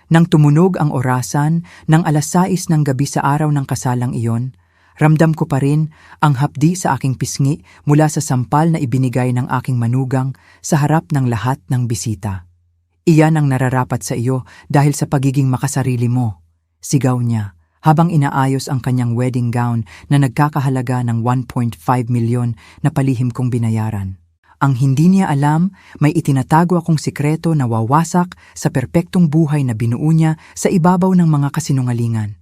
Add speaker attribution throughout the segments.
Speaker 1: Nang tumunog ang orasan ng 6:00 ng gabi sa araw ng kasalang iyon, ramdam ko pa rin ang hapdi sa aking pisngi mula sa sampal na ibinigay ng aking manugang sa harap ng lahat ng bisita. Iyan ang nararapat sa iyo dahil sa pagiging makasarili mo, sigaw niya habang inaayos ang kanyang wedding gown na nagkakahalaga ng 1.5 milyon na palihim kong binayaran. Ang hindi niya alam, may itinatago akong sikreto na wawasak sa perpektong buhay na binuo niya sa ibabaw ng mga kasinungalingan.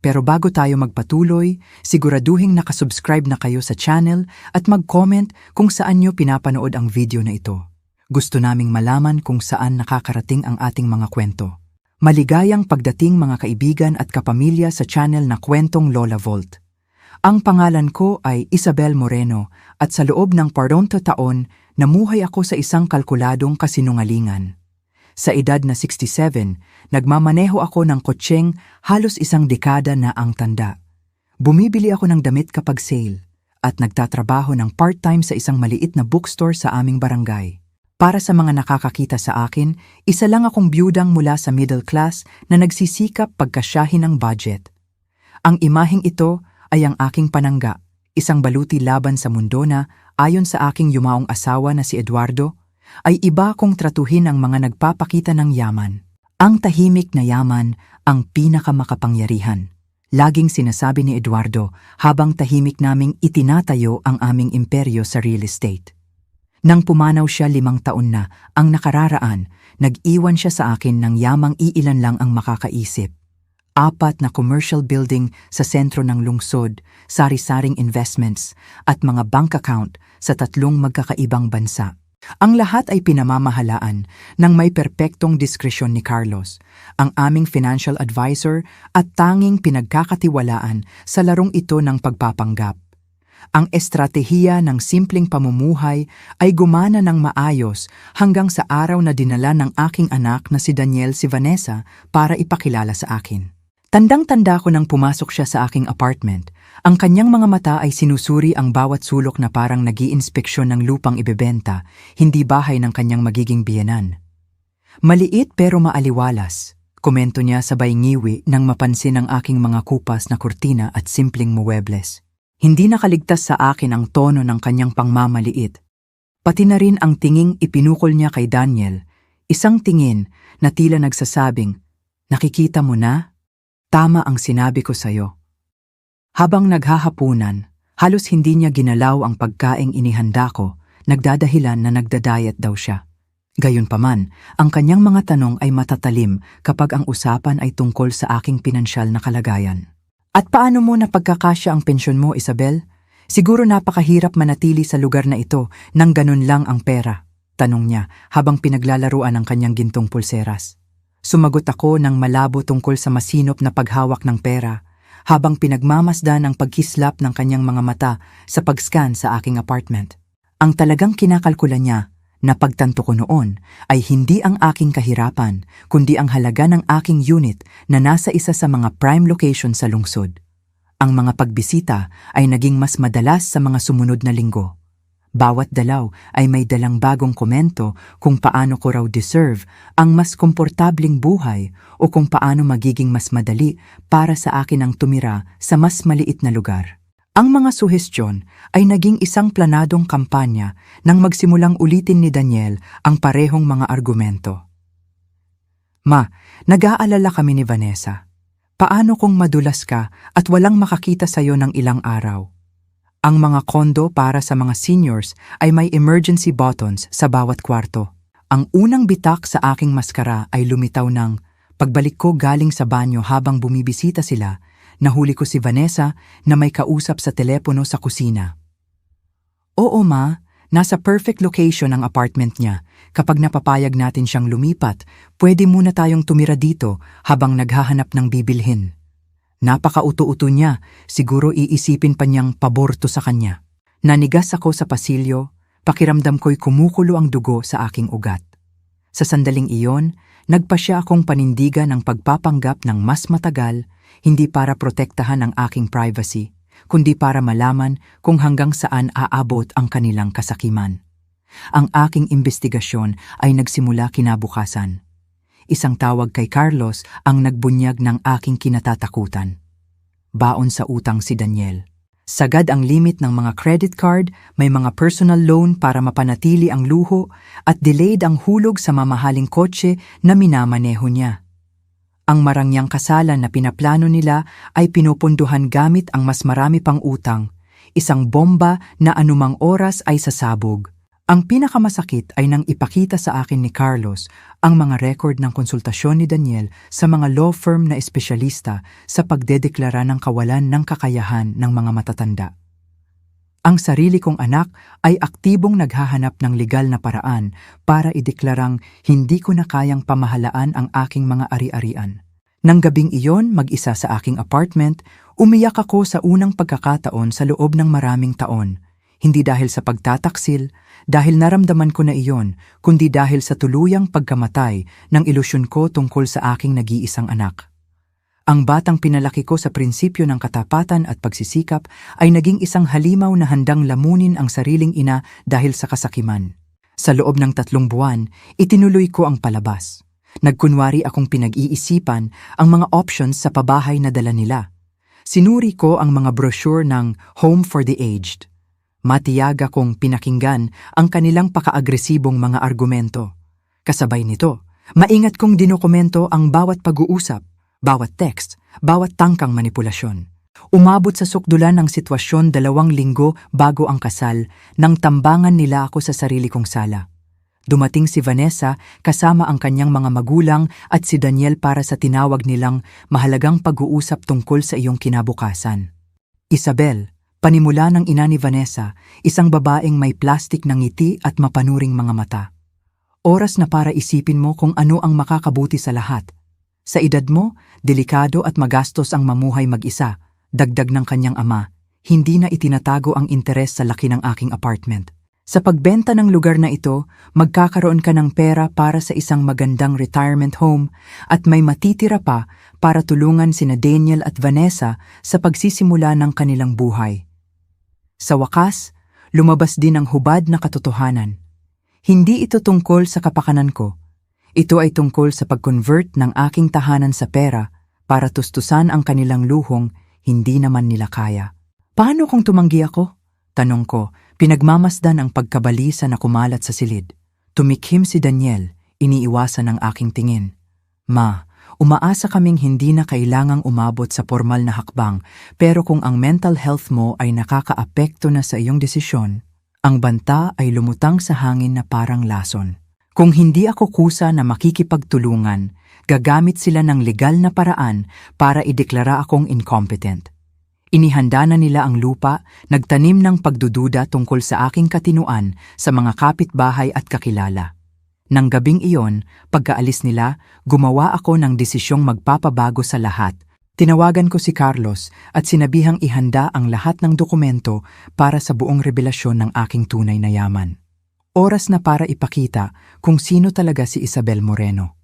Speaker 1: Pero bago tayo magpatuloy, siguraduhing nakasubscribe na kayo sa channel at mag-comment kung saan nyo pinapanood ang video na ito. Gusto naming malaman kung saan nakakarating ang ating mga kwento. Maligayang pagdating mga kaibigan at kapamilya sa channel na Kwentong Lola Vault. Ang pangalan ko ay Isabel Moreno at sa loob ng 40 taon, namuhay ako sa isang kalkuladong kasinungalingan. Sa edad na 67, nagmamaneho ako ng kotseng halos isang dekada na ang tanda. Bumibili ako ng damit kapag sale at nagtatrabaho ng part-time sa isang maliit na bookstore sa aming barangay. Para sa mga nakakakita sa akin, isa lang akong byudang mula sa middle class na nagsisikap pagkasyahin ang budget. Ang imaheng ito ay ang aking panangga, isang baluti laban sa mundo na, ayon sa aking yumaong asawa na si Eduardo, ay iba kung tratuhin ang mga nagpapakita ng yaman. Ang tahimik na yaman ang pinakamakapangyarihan. Laging sinasabi ni Eduardo habang tahimik naming itinatayo ang aming imperyo sa real estate. Nang pumanaw siya 5 taon na ang nakararaan, nag-iwan siya sa akin ng yamang iilan lang ang makakaisip. 4 na commercial building sa sentro ng lungsod, sari-saring investments, at mga bank account sa 3 magkakaibang bansa. Ang lahat ay pinamamahalaan ng may perpektong diskresyon ni Carlos, ang aming financial advisor at tanging pinagkakatiwalaan sa larong ito ng pagpapanggap. Ang estratehiya ng simpleng pamumuhay ay gumana ng maayos hanggang sa araw na dinala ng aking anak na si Daniel si Vanessa para ipakilala sa akin. Tandang-tanda ko nang pumasok siya sa aking apartment. Ang kanyang mga mata ay sinusuri ang bawat sulok na parang nag-iinspeksyon ng lupang ibebenta, hindi bahay ng kanyang magiging biyenan. Maliit pero maaliwalas, komento niya sabay ngiwi nang mapansin ang aking mga kupas na kurtina at simpleng muwebles. Hindi nakaligtas sa akin ang tono ng kanyang pangmamaliit. Pati na rin ang tinging ipinukol niya kay Daniel, isang tingin na tila nagsasabing, "Nakikita mo na? Tama ang sinabi ko sa'yo." Habang naghahapunan, halos hindi niya ginalaw ang pagkaing inihanda ko, nagdadahilan na nagda-diet daw siya. Gayunpaman, ang kanyang mga tanong ay matatalim kapag ang usapan ay tungkol sa aking pinansyal na kalagayan. "At paano mo napagkakasya ang pensyon mo, Isabel? Siguro napakahirap manatili sa lugar na ito nang ganun lang ang pera," tanong niya habang pinaglalaruan ang kanyang gintong pulseras. Sumagot ako ng malabo tungkol sa masinop na paghawak ng pera, habang pinagmamasdan ang pagkislap ng kanyang mga mata sa pag-scan sa aking apartment. Ang talagang kinakalkula niya, na pagtanto ko noon, ay hindi ang aking kahirapan, kundi ang halaga ng aking unit na nasa isa sa mga prime location sa lungsod. Ang mga pagbisita ay naging mas madalas sa mga sumunod na linggo. Bawat dalaw ay may dalang bagong komento kung paano ko raw deserve ang mas komportabling buhay o kung paano magiging mas madali para sa akin ang tumira sa mas maliit na lugar. Ang mga suhestyon ay naging isang planadong kampanya nang magsimulang ulitin ni Daniel ang parehong mga argumento. "Ma, nag-aalala kami ni Vanessa. Paano kung madulas ka at walang makakita sa'yo ng ilang araw? Ang mga kondo para sa mga seniors ay may emergency buttons sa bawat kwarto. Ang unang bitak sa aking maskara ay lumitaw ng pagbalik ko galing sa banyo habang bumibisita sila, nahuli ko si Vanessa na may kausap sa telepono sa kusina. Oo ma, nasa perfect location ang apartment niya. Kapag napapayag natin siyang lumipat, pwede muna tayong tumira dito habang naghahanap ng bibilhin. Napaka-uto-uto niya, siguro iisipin pa niyang paborto sa kanya. Nanigas ako sa pasilyo, pakiramdam ko'y kumukulo ang dugo sa aking ugat. Sa sandaling iyon, nagpasya akong panindigan ng pagpapanggap ng mas matagal, hindi para protektahan ang aking privacy, kundi para malaman kung hanggang saan aabot ang kanilang kasakiman. Ang aking investigasyon ay nagsimula kinabukasan. Isang tawag kay Carlos ang nagbunyag ng aking kinatatakutan. Baon sa utang si Daniel. Sagad ang limit ng mga credit card, may mga personal loan para mapanatili ang luho, at delayed ang hulog sa mamahaling kotse na minamaneho niya. Ang marangyang kasalan na pinaplano nila ay pinupunduhan gamit ang mas marami pang utang, isang bomba na anumang oras ay sasabog. Ang pinakamasakit ay nang ipakita sa akin ni Carlos ang mga record ng konsultasyon ni Daniel sa mga law firm na espesyalista sa pagdedeklara ng kawalan ng kakayahan ng mga matatanda. Ang sarili kong anak ay aktibong naghahanap ng legal na paraan para ideklarang hindi ko na kayang pamahalaan ang aking mga ari-arian. Nang gabing iyon, mag-isa sa aking apartment, umiyak ako sa unang pagkakataon sa loob ng maraming taon. Hindi dahil sa pagtataksil, dahil naramdaman ko na iyon, kundi dahil sa tuluyang pagkamatay ng ilusyon ko tungkol sa aking nag-iisang anak. Ang batang pinalaki ko sa prinsipyo ng katapatan at pagsisikap ay naging isang halimaw na handang lamunin ang sariling ina dahil sa kasakiman. Sa loob ng 3 buwan, itinuloy ko ang palabas. Nagkunwari akong pinag-iisipan ang mga options sa pabahay na dala nila. Sinuri ko ang mga brochure ng Home for the Aged. Matiyaga kong pinakinggan ang kanilang pakaagresibong mga argumento. Kasabay nito, maingat kong dinokumento ang bawat pag-uusap, bawat text, bawat tangkang manipulasyon. Umabot sa sukdulan ng sitwasyon 2 linggo bago ang kasal nang tambangan nila ako sa sarili kong sala. Dumating si Vanessa kasama ang kanyang mga magulang at si Daniel para sa tinawag nilang mahalagang pag-uusap tungkol sa iyong kinabukasan. Isabel, panimula ng ina ni Vanessa, isang babaeng may plastik ng ngiti at mapanuring mga mata. Oras na para isipin mo kung ano ang makakabuti sa lahat. Sa edad mo, delikado at magastos ang mamuhay mag-isa, dagdag ng kanyang ama, hindi na itinatago ang interes sa laki ng aking apartment. Sa pagbenta ng lugar na ito, magkakaroon ka ng pera para sa isang magandang retirement home at may matitira pa para tulungan sina Daniel at Vanessa sa pagsisimula ng kanilang buhay. Sa wakas, lumabas din ang hubad na katotohanan. Hindi ito tungkol sa kapakanan ko. Ito ay tungkol sa pag-convert ng aking tahanan sa pera para tustusan ang kanilang luhong hindi naman nila kaya. Paano kung tumanggi ako? Tanong ko, pinagmamasdan ang pagkabalisa na kumalat sa silid. Tumikhim si Daniel, iniiwasan ang aking tingin. Ma, umaasa kaming hindi na kailangang umabot sa formal na hakbang, pero kung ang mental health mo ay nakakaapekto na sa iyong desisyon, ang banta ay lumutang sa hangin na parang lason. Kung hindi ako kusa na makikipagtulungan, gagamit sila ng legal na paraan para ideklara akong incompetent. Inihanda na nila ang lupa, nagtanim ng pagdududa tungkol sa aking katinuan sa mga kapitbahay at kakilala. Nang gabing iyon, pagkaalis nila, gumawa ako ng desisyong magpapabago sa lahat. Tinawagan ko si Carlos at sinabihang ihanda ang lahat ng dokumento para sa buong revelasyon ng aking tunay na yaman. Oras na para ipakita kung sino talaga si Isabel Moreno.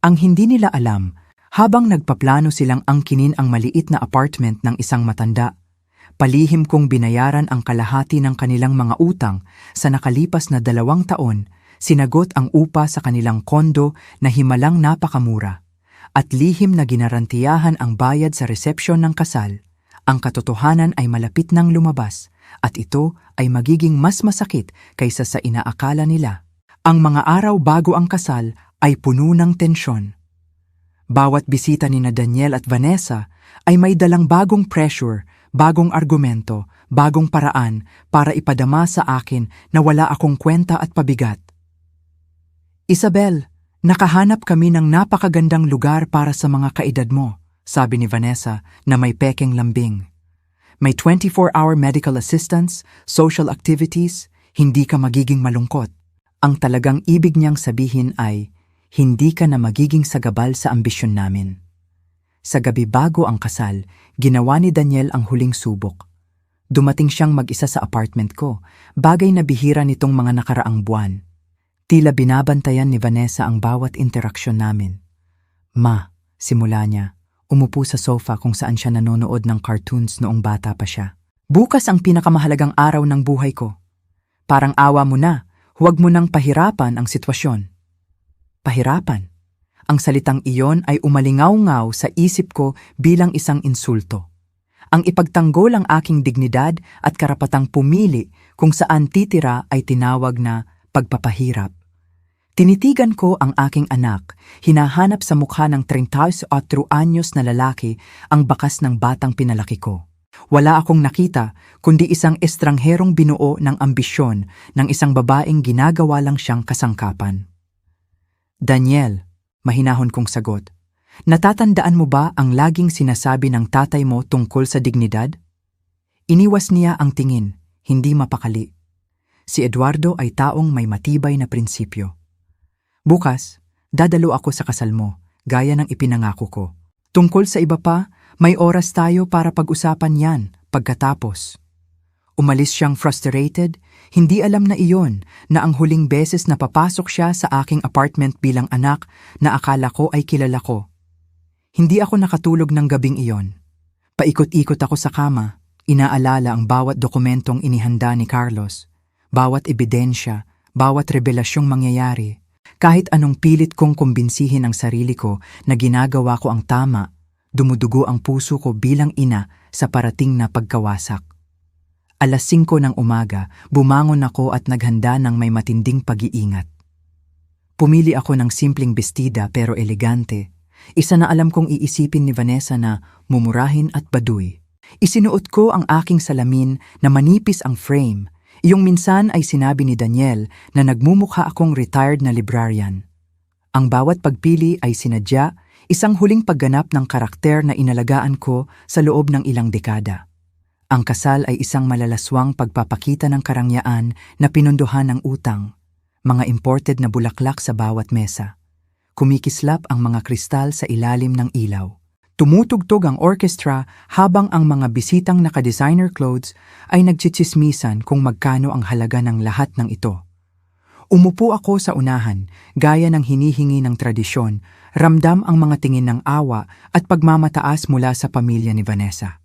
Speaker 1: Ang hindi nila alam, habang nagpaplano silang angkinin ang maliit na apartment ng isang matanda, palihim kong binayaran ang kalahati ng kanilang mga utang sa nakalipas na 2 taon. Sinagot ang upa sa kanilang kondo na himalang napakamura at lihim na ginarantiyahan ang bayad sa resepsyon ng kasal. Ang katotohanan ay malapit nang lumabas at ito ay magiging mas masakit kaysa sa inaakala nila. Ang mga araw bago ang kasal ay puno ng tensyon. Bawat bisita ni na Daniel at Vanessa ay may dalang bagong pressure, bagong argumento, bagong paraan para ipadama sa akin na wala akong kwenta at pabigat. Isabel, nakahanap kami ng napakagandang lugar para sa mga kaedad mo, sabi ni Vanessa na may pekeng lambing. May 24-hour medical assistance, social activities, hindi ka magiging malungkot. Ang talagang ibig niyang sabihin ay, hindi ka na magiging sagabal sa ambisyon namin. Sa gabi bago ang kasal, ginawa ni Daniel ang huling subok. Dumating siyang mag-isa sa apartment ko, bagay na bihira nitong mga nakaraang buwan. Tila binabantayan ni Vanessa ang bawat interaksyon namin. Ma, simula niya, umupo sa sofa kung saan siya nanonood ng cartoons noong bata pa siya. Bukas ang pinakamahalagang araw ng buhay ko. Parang awa mo na, huwag mo nang pahirapan ang sitwasyon. Pahirapan? Ang salitang iyon ay umalingaw-ngaw sa isip ko bilang isang insulto. Ang ipagtanggol ang aking dignidad at karapatang pumili kung saan titira ay tinawag na pagpapahirap. Tinitigan ko ang aking anak, hinahanap sa mukha ng 34 anyos na lalaki ang bakas ng batang pinalaki ko. Wala akong nakita kundi isang estrangherong binuo ng ambisyon ng isang babaeng ginagawa lang siyang kasangkapan. Daniel, mahinahon kong sagot. Natatandaan mo ba ang laging sinasabi ng tatay mo tungkol sa dignidad? Iniwas niya ang tingin, hindi mapakali. Si Eduardo ay taong may matibay na prinsipyo. Bukas, dadalo ako sa kasal mo, gaya ng ipinangako ko. Tungkol sa iba pa, may oras tayo para pag-usapan yan pagkatapos. Umalis siyang frustrated, hindi alam na iyon na ang huling beses na papasok siya sa aking apartment bilang anak na akala ko ay kilala ko. Hindi ako nakatulog ng gabing iyon. Paikot-ikot ako sa kama, inaalala ang bawat dokumentong inihanda ni Carlos, bawat ebidensya, bawat revelasyong mangyayari. Kahit anong pilit kong kumbinsihin ang sarili ko na ginagawa ko ang tama, dumudugo ang puso ko bilang ina sa parating na pagkawasak. Alas 5 ng umaga, bumangon ako at naghanda ng may matinding pag-iingat. Pumili ako ng simpleng bestida pero elegante. Isa na alam kong iisipin ni Vanessa na mumurahin at baduy. Isinuot ko ang aking salamin na manipis ang frame. Iyong minsan ay sinabi ni Daniel na nagmumukha akong retired na librarian. Ang bawat pagpili ay sinadya, isang huling pagganap ng karakter na inalagaan ko sa loob ng ilang dekada. Ang kasal ay isang malalaswang pagpapakita ng karangyaan na pinunduhan ng utang, mga imported na bulaklak sa bawat mesa. Kumikislap ang mga kristal sa ilalim ng ilaw. Tumutugtog ang orchestra habang ang mga bisitang naka-designer clothes ay nagtsitsismisan kung magkano ang halaga ng lahat ng ito. Umupo ako sa unahan, gaya ng hinihingi ng tradisyon, ramdam ang mga tingin ng awa at pagmamataas mula sa pamilya ni Vanessa.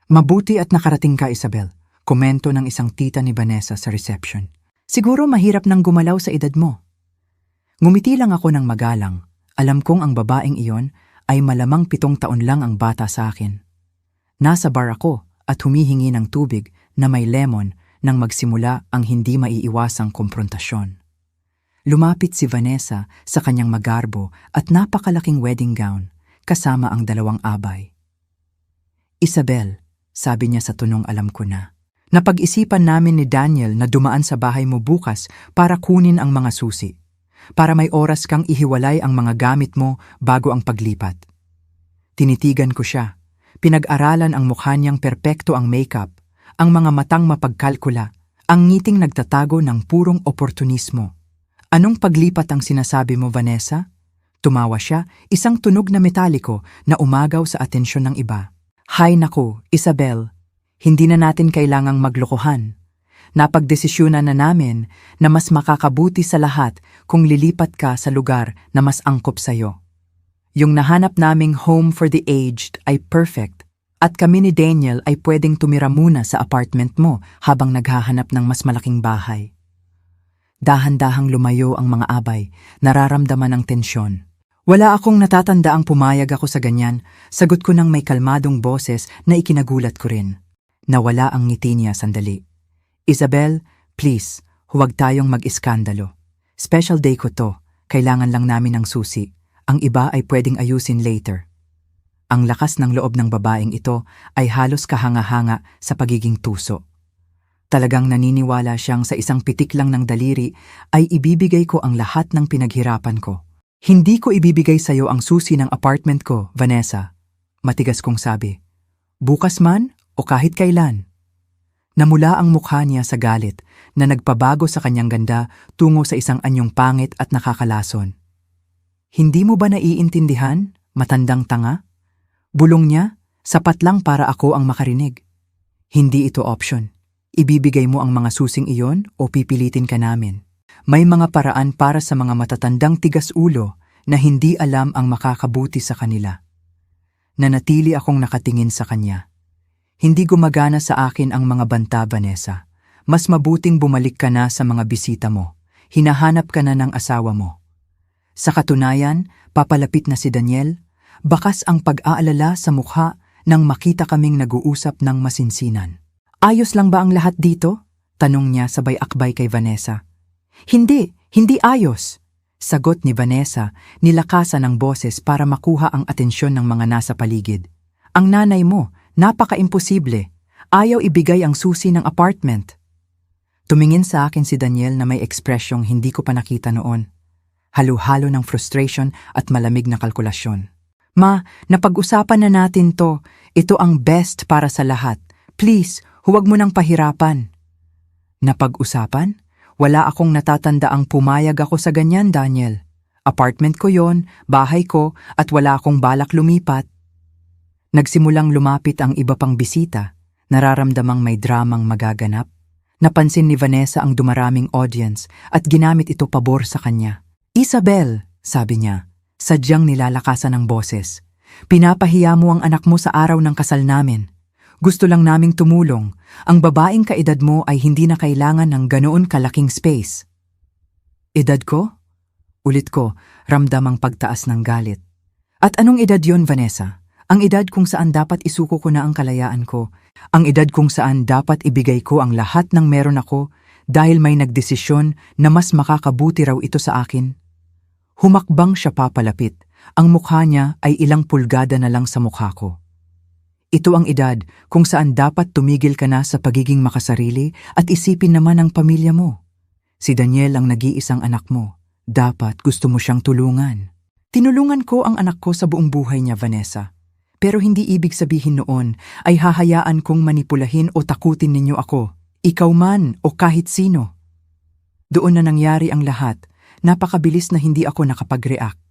Speaker 1: Mabuti at nakarating ka, Isabel, komento ng isang tita ni Vanessa sa reception. Siguro mahirap nang gumalaw sa edad mo. Ngumiti lang ako ng magalang. Alam kong ang babaeng iyon ay malamang 7 taon lang ang bata sa akin. Nasa bar ako at humihingi ng tubig na may lemon nang magsimula ang hindi maiiwasang komprontasyon. Lumapit si Vanessa sa kanyang magarbo at napakalaking wedding gown kasama ang 2 abay. Isabel, sabi niya sa tonong alam ko na. Napag-isipan namin ni Daniel na dumaan sa bahay mo bukas para kunin ang mga susi. Para may oras kang ihiwalay ang mga gamit mo bago ang paglipat. Tinitigan ko siya. Pinag-aralan ang mukha niyang perpekto ang makeup, ang mga matang mapagkalkula, ang ngiting nagtatago ng purong oportunismo. Anong paglipat ang sinasabi mo, Vanessa? Tumawa siya, isang tunog na metaliko na umagaw sa atensyon ng iba. Hay naku, Isabel, hindi na natin kailangang maglokohan. Napagdesisyonan na namin na mas makakabuti sa lahat kung lilipat ka sa lugar na mas angkop sa'yo. Yung nahanap naming home for the aged ay perfect at kami ni Daniel ay pwedeng tumira muna sa apartment mo habang naghahanap ng mas malaking bahay. Dahan-dahang lumayo ang mga abay, nararamdaman ang tensyon. Wala akong natatandaang pumayag ako sa ganyan, sagot ko ng may kalmadong boses na ikinagulat ko rin. Nawala ang ngiti niya sandali. Isabel, please, huwag tayong mag-iskandalo. Special day ko to, kailangan lang namin ng susi. Ang iba ay pwedeng ayusin later. Ang lakas ng loob ng babaeng ito ay halos kahanga-hanga sa pagiging tuso. Talagang naniniwala siyang sa isang pitik lang ng daliri ay ibibigay ko ang lahat ng pinaghirapan ko. Hindi ko ibibigay sa'yo ang susi ng apartment ko, Vanessa. Matigas kong sabi. Bukas man o kahit kailan. Namula ang mukha niya sa galit na nagpabago sa kanyang ganda tungo sa isang anyong pangit at nakakalason. Hindi mo ba naiintindihan, matandang tanga? Bulong niya, sapat lang para ako ang makarinig. Hindi ito option. Ibibigay mo ang mga susing iyon o pipilitin ka namin. May mga paraan para sa mga matatandang tigas-ulo na hindi alam ang makakabuti sa kanila. Nanatili akong nakatingin sa kanya. Hindi gumagana sa akin ang mga banta, Vanessa. Mas mabuting bumalik ka na sa mga bisita mo. Hinahanap ka na ng asawa mo. Sa katunayan, papalapit na si Daniel, bakas ang pag-aalala sa mukha nang makita kaming nag-uusap ng masinsinan. Ayos lang ba ang lahat dito? Tanong niya sabay akbay kay Vanessa. Hindi ayos. Sagot ni Vanessa, nilakasan ng boses para makuha ang atensyon ng mga nasa paligid. Ang nanay mo, napaka-imposible. Ayaw ibigay ang susi ng apartment. Tumingin sa akin si Daniel na may ekspresyong hindi ko pa nakita noon. Halo-halo ng frustration at malamig na kalkulasyon. Ma, napag-usapan na natin to. Ito ang best para sa lahat. Please, huwag mo nang pahirapan. Napag-usapan? Wala akong natatandaang pumayag ako sa ganyan, Daniel. Apartment ko yon, bahay ko, at wala akong balak lumipat. Nagsimulang lumapit ang iba pang bisita, nararamdamang may dramang magaganap. Napansin ni Vanessa ang dumaraming audience at ginamit ito pabor sa kanya. Isabel, sabi niya, sadyang nilalakasan ng boses. Pinapahiya mo ang anak mo sa araw ng kasal namin. Gusto lang naming tumulong. Ang babaeng kaedad mo ay hindi na kailangan ng ganoon kalaking space. Edad ko? Ulit ko, ramdam ang pagtaas ng galit. At anong edad yon, Vanessa? Ang edad kung saan dapat isuko ko na ang kalayaan ko. Ang edad kung saan dapat ibigay ko ang lahat ng meron ako dahil may nagdesisyon na mas makakabuti raw ito sa akin. Humakbang siya papalapit. Ang mukha niya ay ilang pulgada na lang sa mukha ko. Ito ang edad kung saan dapat tumigil ka na sa pagiging makasarili at isipin naman ang pamilya mo. Si Daniel ang nag-iisang anak mo. Dapat gusto mo siyang tulungan. Tinulungan ko ang anak ko sa buong buhay niya, Vanessa. Pero hindi ibig sabihin noon ay hahayaan kong manipulahin o takutin ninyo ako. Ikaw man o kahit sino. Doon na nangyari ang lahat. Napakabilis na hindi ako nakapag-react.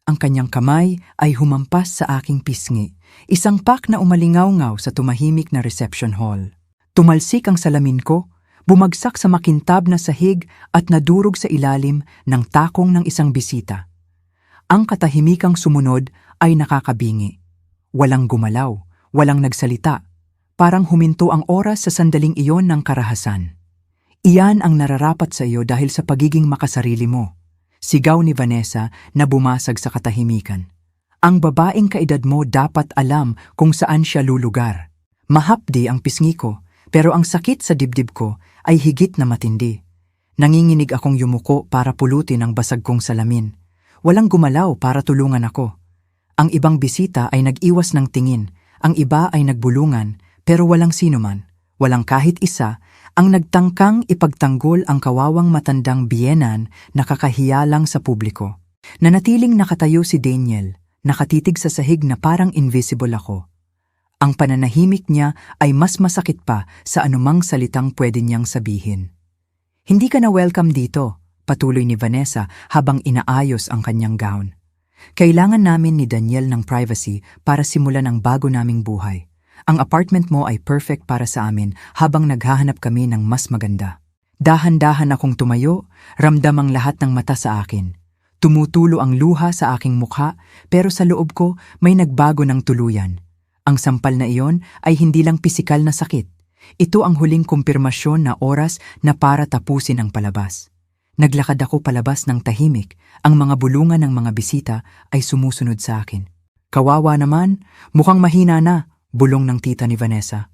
Speaker 1: Ang kanyang kamay ay humampas sa aking pisngi. Isang pak na umalingaw-ngaw sa tumahimik na reception hall. Tumalsik ang salamin ko, bumagsak sa makintab na sahig at nadurog sa ilalim ng takong ng isang bisita. Ang katahimikang sumunod ay nakakabingi. Walang gumalaw, walang nagsalita. Parang huminto ang oras sa sandaling iyon ng karahasan. Iyan ang nararapat sa iyo dahil sa pagiging makasarili mo. Sigaw ni Vanessa na bumasag sa katahimikan. Ang babaeng kaedad mo dapat alam kung saan siya lulugar. Mahapdi ang pisngi ko, pero ang sakit sa dibdib ko ay higit na matindi. Nanginginig akong yumuko para pulutin ang basag kong salamin. Walang gumalaw para tulungan ako. Ang ibang bisita ay nag-iwas ng tingin, ang iba ay nagbulungan, pero walang sinuman, walang kahit isa, ang nagtangkang ipagtanggol ang kawawang matandang biyenan na kakahiyalang sa publiko. Nanatiling nakatayo si Daniel, nakatitig sa sahig na parang invisible ako. Ang pananahimik niya ay mas masakit pa sa anumang salitang pwede niyang sabihin. Hindi ka na welcome dito, patuloy ni Vanessa habang inaayos ang kanyang gown. Kailangan namin ni Daniel ng privacy para simulan ang bago naming buhay. Ang apartment mo ay perfect para sa amin habang naghahanap kami ng mas maganda. Dahan-dahan akong tumayo, ramdam ang lahat ng mata sa akin. Tumutulo ang luha sa aking mukha, pero sa loob ko may nagbago ng tuluyan. Ang sampal na iyon ay hindi lang pisikal na sakit. Ito ang huling kumpirmasyon na oras na para tapusin ang palabas. Naglakad ako palabas ng tahimik, ang mga bulungan ng mga bisita ay sumusunod sa akin. Kawawa naman, mukhang mahina na, bulong ng tita ni Vanessa.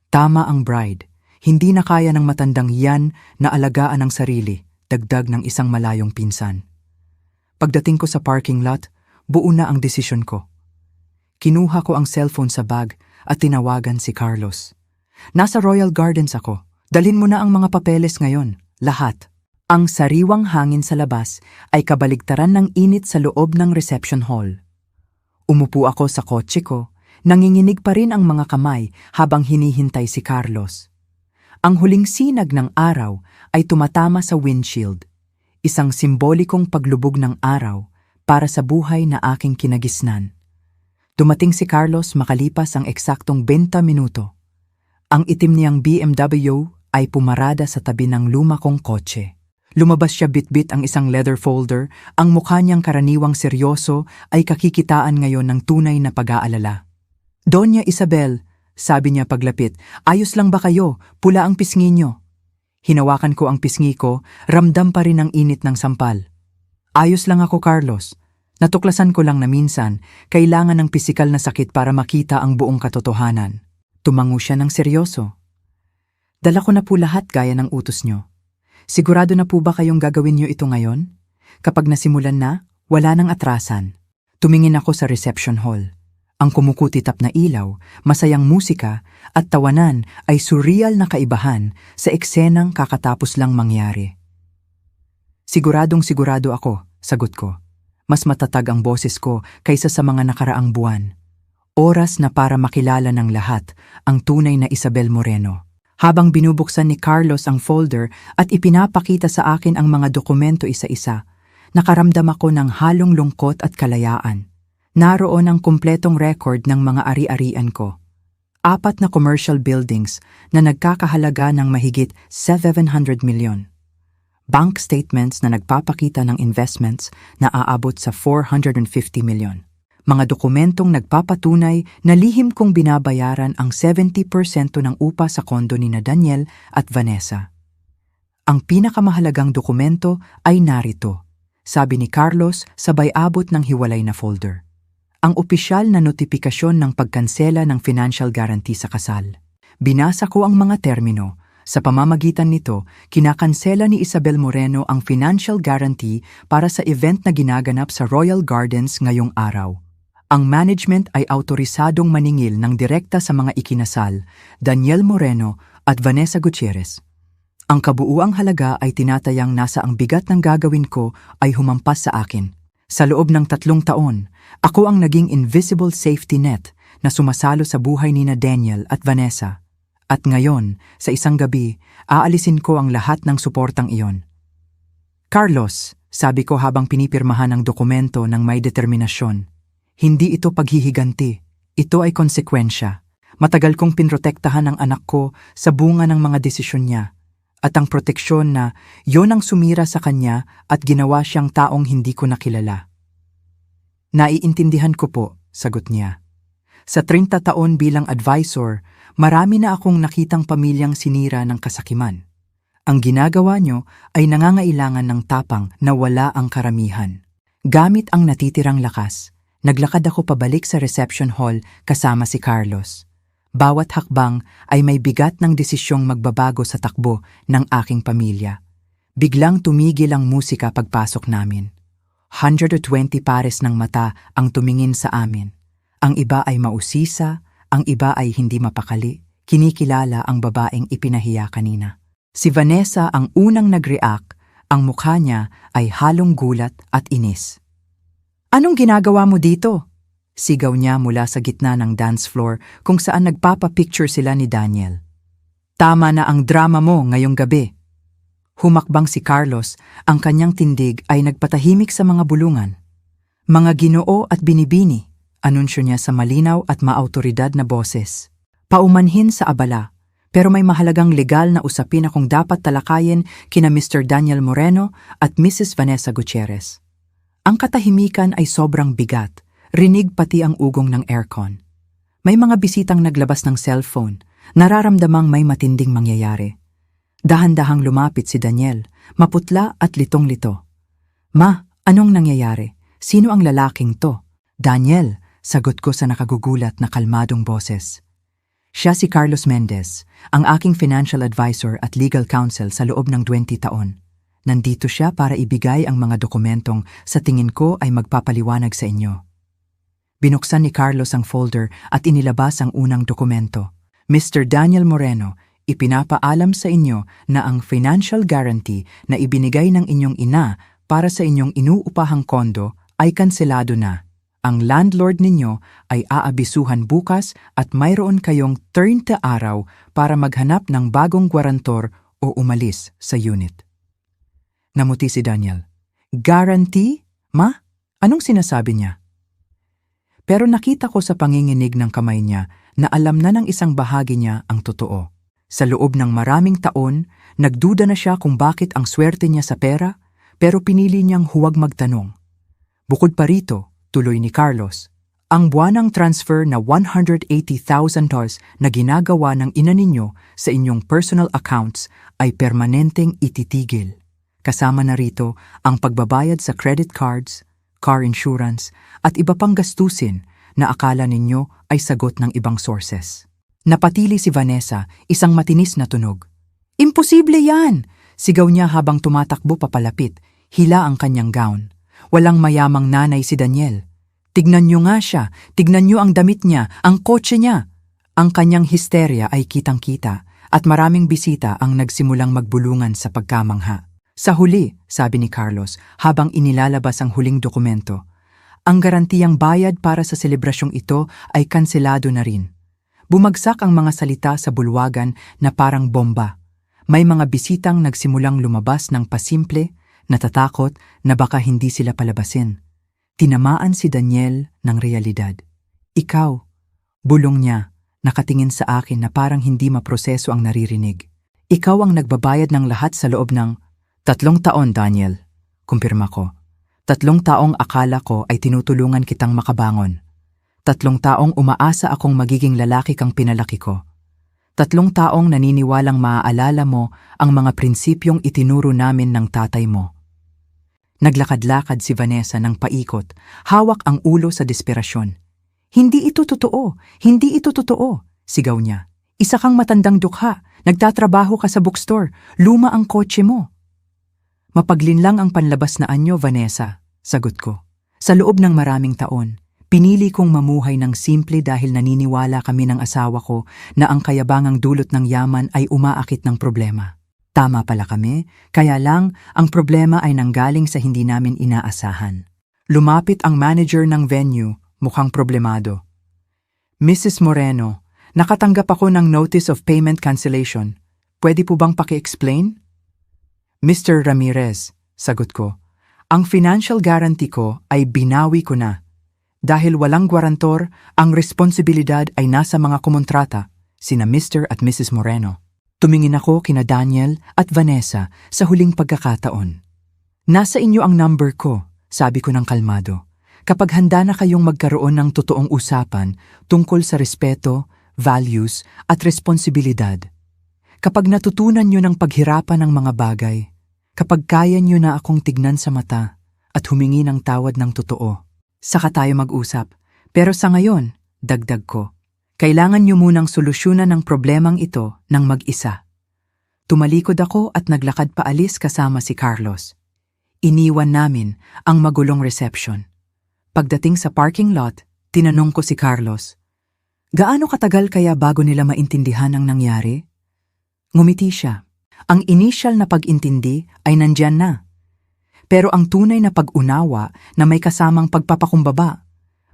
Speaker 1: Tama ang bride, hindi na kaya ng matandang yan na alagaan ang sarili, dagdag ng isang malayong pinsan. Pagdating ko sa parking lot, buo na ang desisyon ko. Kinuha ko ang cellphone sa bag at tinawagan si Carlos. Nasa Royal Gardens ako, dalhin mo na ang mga papeles ngayon, lahat. Ang sariwang hangin sa labas ay kabaligtaran ng init sa loob ng reception hall. Umupo ako sa kotse ko, nanginginig pa rin ang mga kamay habang hinihintay si Carlos. Ang huling sinag ng araw ay tumatama sa windshield, isang simbolikong paglubog ng araw para sa buhay na aking kinagisnan. Dumating si Carlos makalipas ang eksaktong 20 minuto. Ang itim niyang BMW ay pumarada sa tabi ng luma kong kotse. Lumabas siya bitbit ang isang leather folder, ang mukha niyang karaniwang seryoso ay kakikitaan ngayon ng tunay na pag-aalala. Doña Isabel, sabi niya paglapit, ayos lang ba kayo? Pula ang pisngi niyo. Hinawakan ko ang pisngi ko, ramdam pa rin ang init ng sampal. Ayos lang ako, Carlos. Natuklasan ko lang na minsan, kailangan ng pisikal na sakit para makita ang buong katotohanan. Tumango siya ng seryoso. Dala ko na po lahat gaya ng utos nyo. Sigurado na po ba kayong gagawin nyo ito ngayon? Kapag nasimulan na, wala nang atrasan. Tumingin ako sa reception hall. Ang kumukutitap na ilaw, masayang musika, at tawanan ay surreal na kaibahan sa eksenang kakatapos lang mangyari. Siguradong sigurado ako, sagot ko. Mas matatag ang boses ko kaysa sa mga nakaraang buwan. Oras na para makilala ng lahat ang tunay na Isabel Moreno. Habang binubuksan ni Carlos ang folder at ipinapakita sa akin ang mga dokumento isa-isa, nakaramdam ako ng halong lungkot at kalayaan. Naroon ang kumpletong record ng mga ari-arian ko. 4 na commercial buildings na nagkakahalaga ng mahigit 700 milyon. Bank statements na nagpapakita ng investments na aabot sa 450 milyon. Mga dokumentong nagpapatunay na lihim kong binabayaran ang 70% ng upa sa kondo ni na Daniel at Vanessa. Ang pinakamahalagang dokumento ay narito, sabi ni Carlos sabay abot ng hiwalay na folder. Ang opisyal na notifikasyon ng pagkansela ng financial guarantee sa kasal. Binasa ko ang mga termino. Sa pamamagitan nito, kinakansela ni Isabel Moreno ang financial guarantee para sa event na ginaganap sa Royal Gardens ngayong araw. Ang management ay autorisadong maningil ng direkta sa mga ikinasal, Daniel Moreno at Vanessa Gutierrez. Ang kabuuang halaga ay tinatayang nasa ang bigat ng gagawin ko ay humampas sa akin. Sa loob ng 3 taon, ako ang naging invisible safety net na sumasalo sa buhay ni na Daniel at Vanessa. At ngayon, sa isang gabi, aalisin ko ang lahat ng suportang iyon. Carlos, sabi ko habang pinipirmahan ang dokumento ng may determinasyon, hindi ito paghihiganti, ito ay konsekwensya. Matagal kong pinrotektahan ang anak ko sa bunga ng mga desisyon niya, at ang proteksyon na yon ang sumira sa kanya at ginawa siyang taong hindi ko nakilala. Naiintindihan ko po, sagot niya. Sa 30 taon bilang advisor, marami na akong nakitang pamilyang sinira ng kasakiman. Ang ginagawa nyo ay nangangailangan ng tapang na wala ang karamihan. Gamit ang natitirang lakas, naglakad ako pabalik sa reception hall kasama si Carlos. Bawat hakbang ay may bigat ng desisyong magbabago sa takbo ng aking pamilya. Biglang tumigil ang musika pagpasok namin. 120 pares ng mata ang tumingin sa amin. Ang iba ay mausisa, ang iba ay hindi mapakali. Kinikilala ang babaeng ipinahiya kanina. Si Vanessa ang unang nag-react, ang mukha niya ay halong gulat at inis. "Anong ginagawa mo dito?" Sigaw niya mula sa gitna ng dance floor kung saan nagpapapicture sila ni Daniel. "Tama na ang drama mo ngayong gabi." Humakbang si Carlos, ang kanyang tindig ay nagpatahimik sa mga bulungan. "Mga Ginoo at binibini," anunsyo niya sa malinaw at maautoridad na boses. Paumanhin sa abala, pero may mahalagang legal na usapin akong dapat talakayin kina Mr. Daniel Moreno at Mrs. Vanessa Gutierrez. Ang katahimikan ay sobrang bigat, rinig pati ang ugong ng aircon. May mga bisitang naglabas ng cellphone, nararamdamang may matinding mangyayari. Dahan-dahang lumapit si Daniel, maputla at litong-lito. "Ma, anong nangyayari? Sino ang lalaking to?" "Daniel," sagot ko sa nakagugulat na kalmadong boses. Siya si Carlos Mendez, ang aking financial advisor at legal counsel sa loob ng 20 taon. Nandito siya para ibigay ang mga dokumentong sa tingin ko ay magpapaliwanag sa inyo. Binuksan ni Carlos ang folder at inilabas ang unang dokumento. "Mr. Daniel Moreno, ipinapaalam sa inyo na ang financial guarantee na ibinigay ng inyong ina para sa inyong inuupahang kondo ay kanselado na. Ang landlord ninyo ay aabisuhan bukas at mayroon kayong 30 araw para maghanap ng bagong gwarantor o umalis sa unit." Namuti si Daniel. "Guarantee? Ma? Anong sinasabi niya?" Pero nakita ko sa panginginig ng kamay niya na alam na ng isang bahagi niya ang totoo. Sa loob ng maraming taon, nagduda na siya kung bakit ang swerte niya sa pera, pero pinili niyang huwag magtanong. Bukod pa rito, tuloy ni Carlos, ang buwanang transfer na $180,000 na ginagawa ng ina ninyo sa inyong personal accounts ay permanenteng ititigil. Kasama na rito ang pagbabayad sa credit cards, car insurance, at iba pang gastusin na akala ninyo ay sagot ng ibang sources. Napatili si Vanessa, isang matinis na tunog. Imposible yan! Sigaw niya habang tumatakbo papalapit, hila ang kanyang gown. Walang mayamang nanay si Daniel. Tignan niyo nga siya, tignan niyo ang damit niya, ang kotse niya. Ang kanyang histerya ay kitang-kita at maraming bisita ang nagsimulang magbulungan sa pagkamangha. Sa huli, sabi ni Carlos habang inilalabas ang huling dokumento, ang garantiyang bayad para sa selebrasyong ito ay kanselado na rin. Bumagsak ang mga salita sa bulwagan na parang bomba. May mga bisitang nagsimulang lumabas ng pasimple, natatakot na baka hindi sila palabasin. Tinamaan si Daniel ng realidad. Ikaw, bulong niya, nakatingin sa akin na parang hindi maproseso ang naririnig. Ikaw ang nagbabayad ng lahat sa loob ng 3 taon, Daniel. Kumpirma ko. 3 taong akala ko ay tinutulungan kitang makabangon. 3 taong umaasa akong magiging lalaki kang pinalaki ko. 3 taong naniniwalang maaalala mo ang mga prinsipyong itinuro namin ng tatay mo. Naglakad-lakad si Vanessa ng paikot, hawak ang ulo sa desperasyon. Hindi ito totoo, hindi ito totoo, sigaw niya. Isa kang matandang dukha, nagtatrabaho ka sa bookstore, luma ang kotse mo. Mapaglinlang ang panlabas na anyo, Vanessa, sagot ko. Sa loob ng maraming taon, pinili kong mamuhay ng simple dahil naniniwala kami ng asawa ko na ang kayabangang dulot ng yaman ay umaakit ng problema. Tama pala kami, kaya lang ang problema ay nanggaling sa hindi namin inaasahan. Lumapit ang manager ng venue, mukhang problemado. Mrs. Moreno, nakatanggap ako ng notice of payment cancellation. Pwede po bang paki-explain? Mr. Ramirez, sagot ko, ang financial guarantee ko ay binawi ko na. Dahil walang gwarantor, ang responsibilidad ay nasa mga kumontrata, sina Mr. at Mrs. Moreno. Tumingin ako kina Daniel at Vanessa sa huling pagkakataon. Nasa inyo ang number ko, sabi ko ng kalmado. Kapag handa na kayong magkaroon ng totoong usapan tungkol sa respeto, values at responsibilidad. Kapag natutunan nyo ng paghirapan ng mga bagay, kapag kaya nyo na akong tignan sa mata at humingi ng tawad ng totoo, saka tayo mag-usap. Pero sa ngayon, dagdag ko, kailangan nyo munang solusyonan ng problemang ito ng mag-isa. Tumalikod ako at naglakad paalis kasama si Carlos. Iniwan namin ang magulong reception. Pagdating sa parking lot, tinanong ko si Carlos, gaano katagal kaya bago nila maintindihan ang nangyari? Ngumiti siya. Ang initial na pag-intindi ay nandyan na. Pero ang tunay na pag-unawa na may kasamang pagpapakumbaba,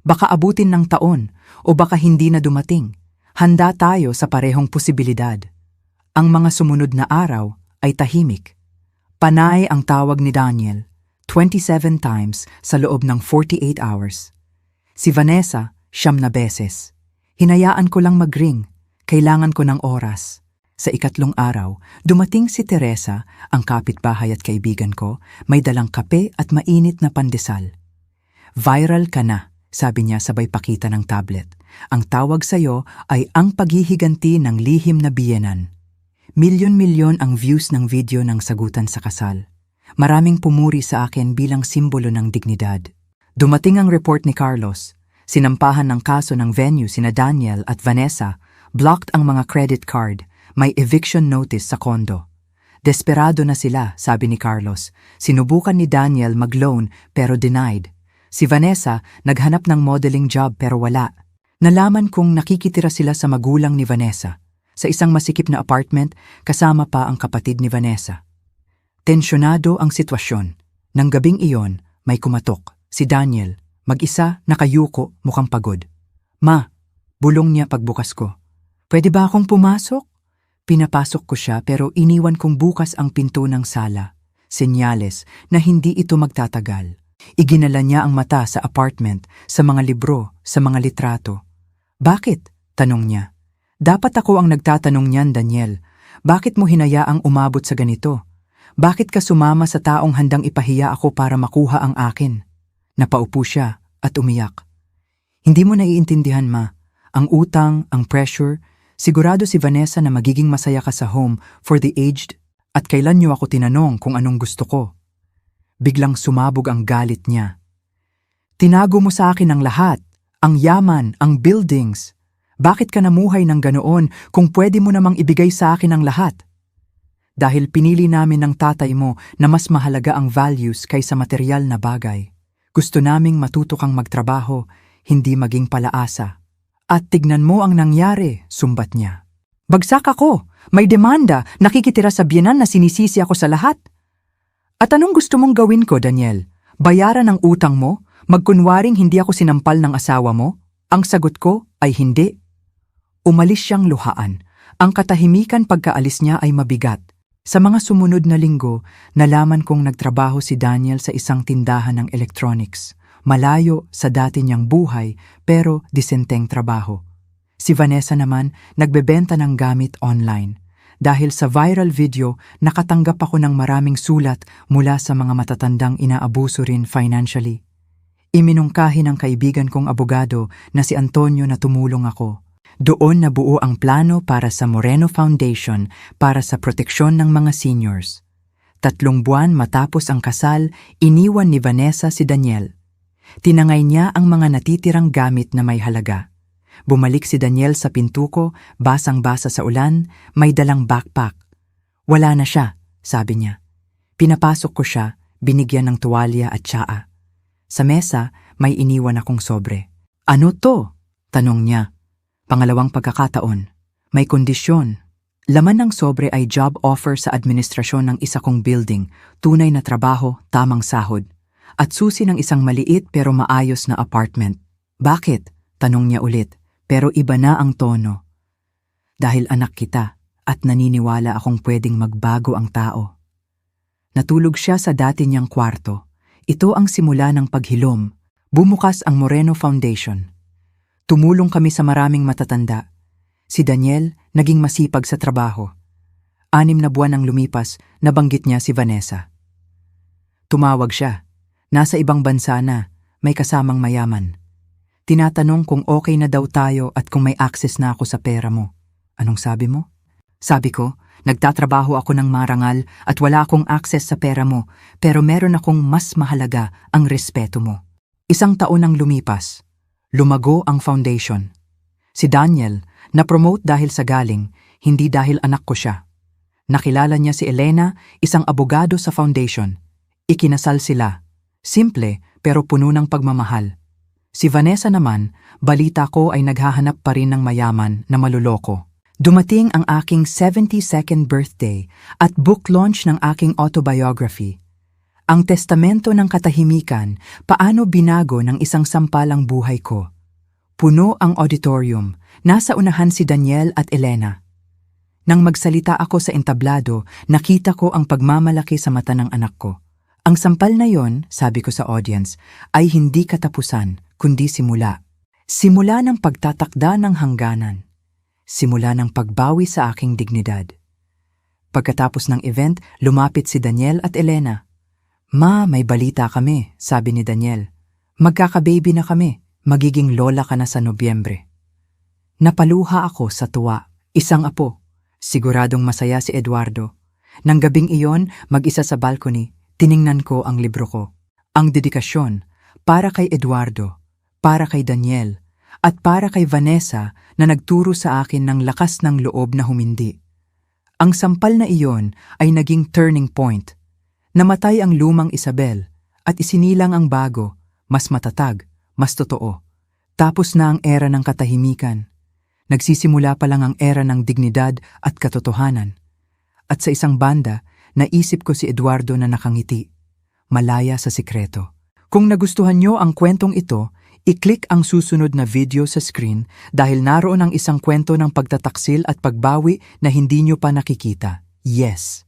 Speaker 1: baka abutin ng taon o baka hindi na dumating. Handa tayo sa parehong posibilidad. Ang mga sumunod na araw ay tahimik. Panay ang tawag ni Daniel, 27 times sa loob ng 48 hours. Si Vanessa, 9 beses. Hinayaan ko lang mag-ring, kailangan ko ng oras. Sa 3 araw, dumating si Teresa, ang kapitbahay at kaibigan ko, may dalang kape at mainit na pandesal. Viral ka na, sabi niya sabay pakita ng tablet. Ang tawag sa'yo ay ang paghihiganti ng lihim na biyenan. Milyon-milyon ang views ng video ng sagutan sa kasal. Maraming pumuri sa akin bilang simbolo ng dignidad. Dumating ang report ni Carlos. Sinampahan ng kaso ng venue sina Daniel at Vanessa, blocked ang mga credit card, may eviction notice sa kondo. Desperado na sila, sabi ni Carlos. Sinubukan ni Daniel mag-loan pero denied. Si Vanessa naghanap ng modeling job pero wala. Nalaman kong nakikitira sila sa magulang ni Vanessa, sa isang masikip na apartment kasama pa ang kapatid ni Vanessa. Tensyonado ang sitwasyon. Nang gabing iyon, may kumatok. Si Daniel, mag-isa, nakayuko, mukhang pagod. Ma, bulong niya pagbukas ko. Pwede ba akong pumasok? Pinapasok ko siya pero iniwan kong bukas ang pinto ng sala. Senyales na hindi ito magtatagal. Iginala niya ang mata sa apartment, sa mga libro, sa mga litrato. Bakit? Tanong niya. Dapat ako ang nagtatanong niyan, Daniel. Bakit mo hinayaang umabot sa ganito? Bakit ka sumama sa taong handang ipahiya ako para makuha ang akin? Napaupo siya at umiyak. Hindi mo naiintindihan, Ma. Ang utang, ang pressure. Sigurado si Vanessa na magiging masaya ka sa home for the aged. At kailan niyo ako tinanong kung anong gusto ko? Biglang sumabog ang galit niya. Tinago mo sa akin ang lahat, ang yaman, ang buildings. Bakit ka namuhay ng ganoon kung pwede mo namang ibigay sa akin ang lahat? Dahil pinili namin ng tatay mo na mas mahalaga ang values kaysa material na bagay. Gusto naming matuto kang magtrabaho, hindi maging palaasa. At tignan mo ang nangyari, sumbat niya. Bagsak ako, may demanda, nakikitira sa biyenan na sinisisi ako sa lahat. At anong gusto mong gawin ko, Daniel? Bayaran ang utang mo? Magkunwaring hindi ako sinampal ng asawa mo? Ang sagot ko ay hindi. Umalis siyang luhaan. Ang katahimikan pagkaalis niya ay mabigat. Sa mga sumunod na linggo, nalaman kong nagtrabaho si Daniel sa isang tindahan ng electronics. Malayo sa dati niyang buhay pero disenteng trabaho. Si Vanessa naman nagbebenta ng gamit online. Dahil sa viral video, nakatanggap ako ng maraming sulat mula sa mga matatandang inaabuso rin financially. Iminungkahi ng kaibigan kong abogado na si Antonio na tumulong ako. Doon nabuo ang plano para sa Moreno Foundation para sa proteksyon ng mga seniors. 3 buwan matapos ang kasal, iniwan ni Vanessa si Daniel. Tinangay niya ang mga natitirang gamit na may halaga. Bumalik si Daniel sa pintuko, basang-basa sa ulan, may dalang backpack. Wala na siya, sabi niya. Pinapasok ko siya, binigyan ng tuwalya at tsaa. Sa mesa, may iniwan akong sobre. Ano to? Tanong niya. Pangalawang pagkakataon. May kondisyon. Laman ng sobre ay job offer sa administrasyon ng isa kong building, tunay na trabaho, tamang sahod. At susi ng isang maliit pero maayos na apartment. Bakit? Tanong niya ulit. Pero iba na ang tono. Dahil anak kita at naniniwala akong pwedeng magbago ang tao. Natulog siya sa dati niyang kwarto. Ito ang simula ng paghilom. Bumukas ang Moreno Foundation. Tumulong kami sa maraming matatanda. Si Daniel naging masipag sa trabaho. 6 na buwan ang lumipas, nabanggit niya si Vanessa. Tumawag siya. Nasa ibang bansa na, may kasamang mayaman. Tinatanong kung okay na daw tayo at kung may access na ako sa pera mo. Anong sabi mo? Sabi ko, nagtatrabaho ako ng marangal at wala akong access sa pera mo, pero meron akong mas mahalaga, ang respeto mo. 1 taon ang lumipas. Lumago ang foundation. Si Daniel, na-promote dahil sa galing, hindi dahil anak ko siya. Nakilala niya si Elena, isang abogado sa foundation. Ikinasal sila. Simple pero puno ng pagmamahal. Si Vanessa naman, balita ko ay naghahanap pa rin ng mayaman na maluloko. Dumating ang aking 72nd birthday at book launch ng aking autobiography. Ang testamento ng katahimikan, paano binago ng isang sampalang buhay ko. Puno ang auditorium, nasa unahan si Daniel at Elena. Nang magsalita ako sa entablado, nakita ko ang pagmamalaki sa mata ng anak ko. Ang sampal na yon, sabi ko sa audience, ay hindi katapusan, kundi simula. Simula ng pagtatakda ng hangganan. Simula ng pagbawi sa aking dignidad. Pagkatapos ng event, lumapit si Daniel at Elena. Ma, may balita kami, sabi ni Daniel. Magkaka-baby na kami, magiging lola ka na sa Nobyembre. Napaluha ako sa tuwa, 1 apo. Siguradong masaya si Eduardo. Nang gabing iyon, mag-isa sa balcony, tiningnan ko ang libro ko. Ang dedikasyon, para kay Eduardo, para kay Daniel, at para kay Vanessa na nagturo sa akin ng lakas ng loob na humindi. Ang sampal na iyon ay naging turning point. Namatay ang lumang Isabel at isinilang ang bago, mas matatag, mas totoo. Tapos na ang era ng katahimikan. Nagsisimula pa lang ang era ng dignidad at katotohanan. At sa isang banda, naisip ko si Eduardo na nakangiti, malaya sa sikreto. Kung nagustuhan nyo ang kwentong ito, i-click ang susunod na video sa screen dahil naroon ang isang kwento ng pagtataksil at pagbawi na hindi nyo pa nakikita. Yes!